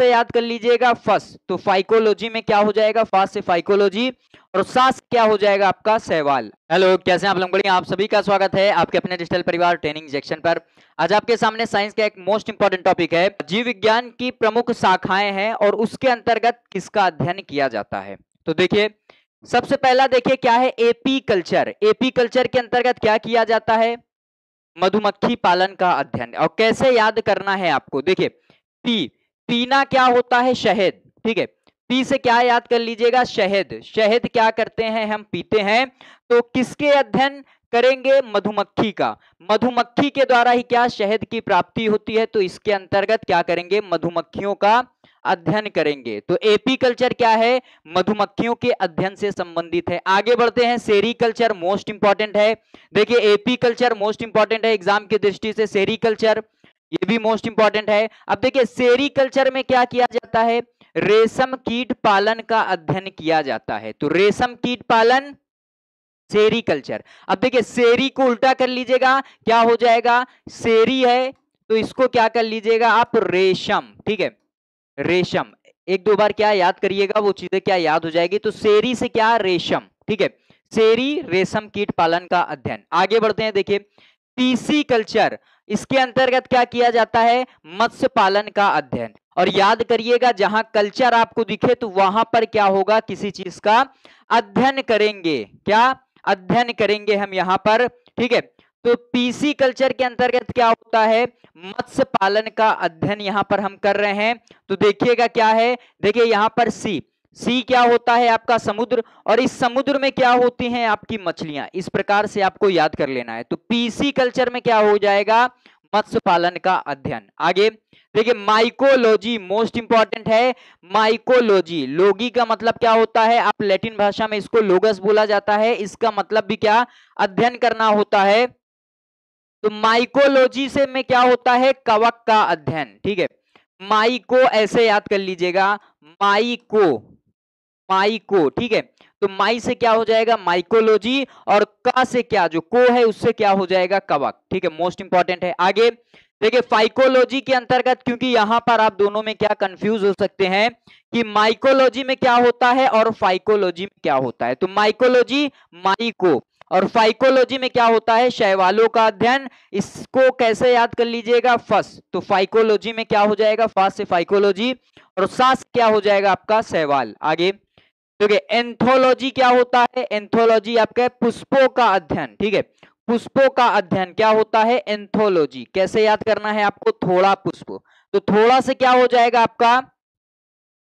से याद कर लीजिएगा फस, तो फाइकोलॉजी में क्या हो जाएगा, फास से फाइकोलॉजी, और सास क्या हो जाएगा आपका सहवाल। हेलो, कैसे हैं आप लोग? बढ़िया। आप सभी का स्वागत है आपके अपने डिजिटल परिवार ट्रेनिंग सेक्शन पर। आज आपके सामने साइंस का एक मोस्ट इंपॉर्टेंट टॉपिक है, जीव विज्ञान की प्रमुख शाखाएं हैं और उसके अंतर्गत किसका अध्ययन किया जाता है। तो देखिए, सबसे पहला देखिए क्या है, एपी कल्चर। एपी कल्चर के अंतर्गत क्या किया जाता है, मधुमक्खी पालन का अध्ययन। और कैसे याद करना है आपको, देखिए पी, पीना क्या होता है, शहद, ठीक है। पी से क्या याद कर लीजिएगा, शहद। शहद क्या करते हैं, हम पीते हैं। तो किसके अध्ययन करेंगे, मधुमक्खी का। मधुमक्खी के द्वारा ही क्या शहद की प्राप्ति होती है, तो इसके अंतर्गत क्या करेंगे, मधुमक्खियों का अध्ययन करेंगे। तो एपी कल्चर क्या है, मधुमक्खियों के अध्ययन से संबंधित है। आगे बढ़ते हैं, सेरीकल्चर मोस्ट इंपॉर्टेंट है। देखिए एपी कल्चर मोस्ट इंपॉर्टेंट है एग्जाम की दृष्टि से, सेरीकल्चर ये भी मोस्ट इंपॉर्टेंट है। अब देखिए सेरीकल्चर में क्या किया जाता है, रेशम कीट पालन का अध्ययन किया जाता है। तो रेशम कीट पालन, सेरीकल्चर। अब देखिए सेरी को उल्टा कर लीजिएगा, क्या हो जाएगा, सेरी है तो इसको क्या कर लीजिएगा आप, रेशम, ठीक है। रेशम एक दो बार क्या याद करिएगा, वो चीजें क्या याद हो जाएगी। तो सेरी से क्या, रेशम, ठीक है। सेरी रेशम कीट पालन का अध्ययन। आगे बढ़ते हैं, देखिए पीसी कल्चर, इसके अंतर्गत क्या किया जाता है, मत्स्य पालन का अध्ययन। और याद करिएगा जहां कल्चर आपको दिखे तो वहां पर क्या होगा, किसी चीज का अध्ययन करेंगे, क्या अध्ययन करेंगे हम यहां पर, ठीक है। तो पीसी कल्चर के अंतर्गत क्या होता है, मत्स्य पालन का अध्ययन यहां पर हम कर रहे हैं। तो देखिएगा क्या है, देखिए यहां पर सी, सी क्या होता है आपका, समुद्र, और इस समुद्र में क्या होती हैं आपकी मछलियां। इस प्रकार से आपको याद कर लेना है। तो पीसी कल्चर में क्या हो जाएगा, मत्स्य पालन का अध्ययन। आगे देखिए माइकोलॉजी मोस्ट इंपॉर्टेंट है। माइकोलॉजी, लोगी का मतलब क्या होता है, आप लैटिन भाषा में इसको लोगस बोला जाता है, इसका मतलब भी क्या, अध्ययन करना होता है। तो माइकोलॉजी से में क्या होता है, कवक का अध्ययन, ठीक है। माइको ऐसे याद कर लीजिएगा, माइको, माइको, ठीक है। तो माई से क्या हो जाएगा, माइकोलॉजी, और का से क्या, जो को है उससे क्या हो जाएगा, कवक, ठीक है। मोस्ट इंपॉर्टेंट है। आगे देखिए फाइकोलॉजी के अंतर्गत, क्योंकि यहां पर आप दोनों में क्या कंफ्यूज हो सकते हैं कि माइकोलॉजी में क्या होता है और फाइकोलॉजी में क्या होता है। तो माइकोलॉजी माइको, और फाइकोलॉजी में क्या होता है, शैवालों का अध्ययन। इसको कैसे याद कर लीजिएगा, फस, तो फाइकोलॉजी में क्या हो जाएगा, फास से फाइकोलॉजी, और सास क्या हो जाएगा आपका, शैवाल। आगे देखिए एंथोलॉजी क्या होता है, एंथोलॉजी आपका पुष्पों का अध्ययन, ठीक है। पुष्पों का अध्ययन क्या होता है, एंथोलॉजी। कैसे याद करना है आपको, थोड़ा पुष्प, तो थोड़ा से क्या हो जाएगा आपका,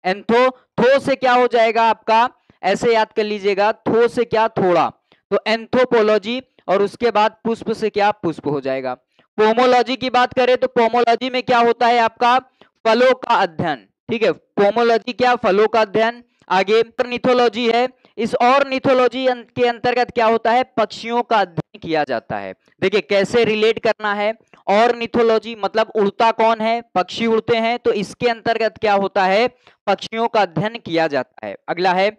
एंथो, थो से क्या हो जाएगा आपका, ऐसे याद कर लीजिएगा, थो से क्या, थोड़ा, तो एंथोपोलॉजी, और उसके बाद पुष्प से क्या, पुष्प हो जाएगा। पोमोलॉजी की बात करें तो पोमोलॉजी में क्या होता है आपका, फलों का अध्ययन, ठीक है। पोमोलॉजी क्या, फलों का अध्ययन। आगे ऑर्निथोलॉजी है, इस ऑर्निथोलॉजी के अंतर्गत क्या होता है, पक्षियों का अध्ययन किया जाता है। देखिए कैसे रिलेट करना है, ऑर्निथोलॉजी मतलब उड़ता कौन है, पक्षी उड़ते हैं, तो इसके अंतर्गत क्या होता है, पक्षियों का अध्ययन किया जाता है। अगला है,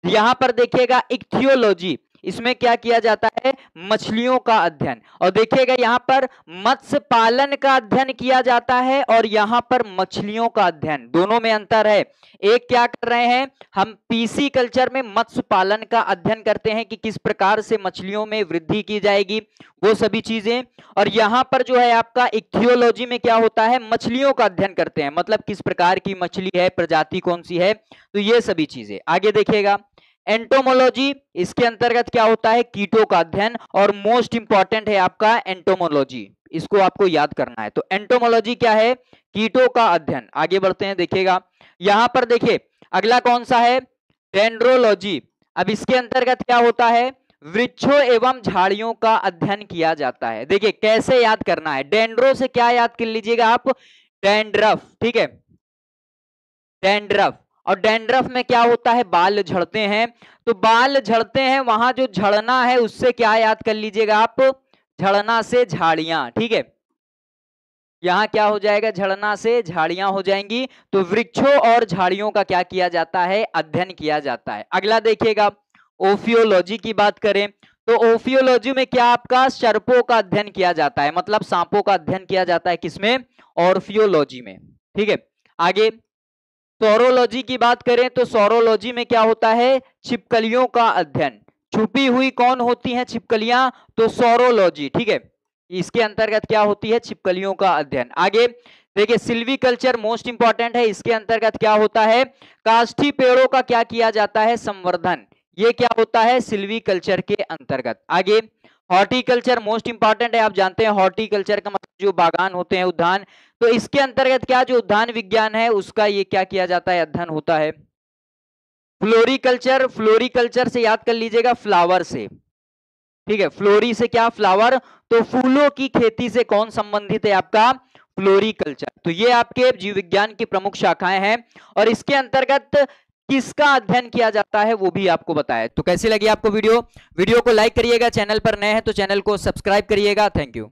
यहां पर देखिएगा इक्थियोलॉजी, इसमें क्या किया जाता है, मछलियों का अध्ययन। और देखिएगा यहां पर मत्स्य पालन का अध्ययन किया जाता है और यहां पर मछलियों का अध्ययन, दोनों में अंतर है। एक क्या कर रहे हैं हम, पीसी कल्चर में मत्स्य पालन का अध्ययन करते हैं कि किस प्रकार से मछलियों में वृद्धि की जाएगी, वो सभी चीजें। और यहां पर जो है आपका इक्थियोलॉजी में क्या होता है, मछलियों का अध्ययन करते हैं, मतलब किस प्रकार की मछली है, प्रजाति कौन सी है, तो ये सभी चीजें। आगे देखिएगा एंटोमोलॉजी, इसके अंतर्गत क्या होता है, कीटों का अध्ययन, और मोस्ट इंपॉर्टेंट है आपका एंटोमोलॉजी, इसको आपको याद करना है। तो एंटोमोलॉजी क्या है, कीटों का अध्ययन। आगे बढ़ते हैं, देखिएगा यहां पर देखिए अगला कौन सा है, डेंड्रोलॉजी। अब इसके अंतर्गत क्या होता है, वृक्षों एवं झाड़ियों का अध्ययन किया जाता है। देखिए कैसे याद करना है, डेंड्रो से क्या याद कर लीजिएगा आप, डैंड्रफ, ठीक है, डैंड्रफ। और डैंड्रफ में क्या होता है, बाल झड़ते हैं। तो बाल झड़ते हैं, वहां जो झड़ना है उससे क्या याद कर लीजिएगा आप, झड़ना से झाड़ियां, ठीक है। यहां क्या हो जाएगा, झड़ना से झाड़ियां हो जाएंगी। तो वृक्षों और झाड़ियों का क्या किया जाता है, अध्ययन किया जाता है। अगला देखिएगा ओफियोलॉजी की बात करें तो ओफियोलॉजी में क्या आपका, सर्पों का अध्ययन किया जाता है, मतलब सांपों का अध्ययन किया जाता है, किसमें, ऑर्फियोलॉजी में, ठीक है। आगे सौरोलॉजी की बात करें तो सौरोलॉजी में क्या होता है, छिपकलियों का अध्ययन। छुपी हुई कौन होती हैं छिपकलियां, तो सौरोलॉजी, ठीक है, इसके अंतर्गत क्या होती है, छिपकलियों का अध्ययन। आगे देखिए सिल्वीकल्चर मोस्ट इंपॉर्टेंट है, इसके अंतर्गत क्या होता है, काष्ठी पेड़ों का क्या किया जाता है, संवर्धन, ये क्या होता है, सिल्वीकल्चर के अंतर्गत। आगे हॉर्टिकल्चर मोस्ट इंपॉर्टेंट है, आप जानते हैं हॉर्टिकल्चर का मतलब जो बागान होते हैं, उद्यान, तो इसके अंतर्गत क्या, जो उद्यान विज्ञान है उसका ये क्या किया जाता है, अध्ययन होता है। फ्लोरिकल्चर, फ्लोरिकल्चर से याद कर लीजिएगा फ्लावर से, ठीक है, फ्लोरी से क्या, फ्लावर, तो फूलों की खेती से कौन संबंधित है, आपका फ्लोरिकल्चर। तो ये आपके जीव विज्ञान की प्रमुख शाखाएं हैं और इसके अंतर्गत किसका अध्ययन किया जाता है वो भी आपको बताया। तो कैसी लगी आपको वीडियो को लाइक करिएगा, चैनल पर नए हैं तो चैनल को सब्सक्राइब करिएगा। Thank you.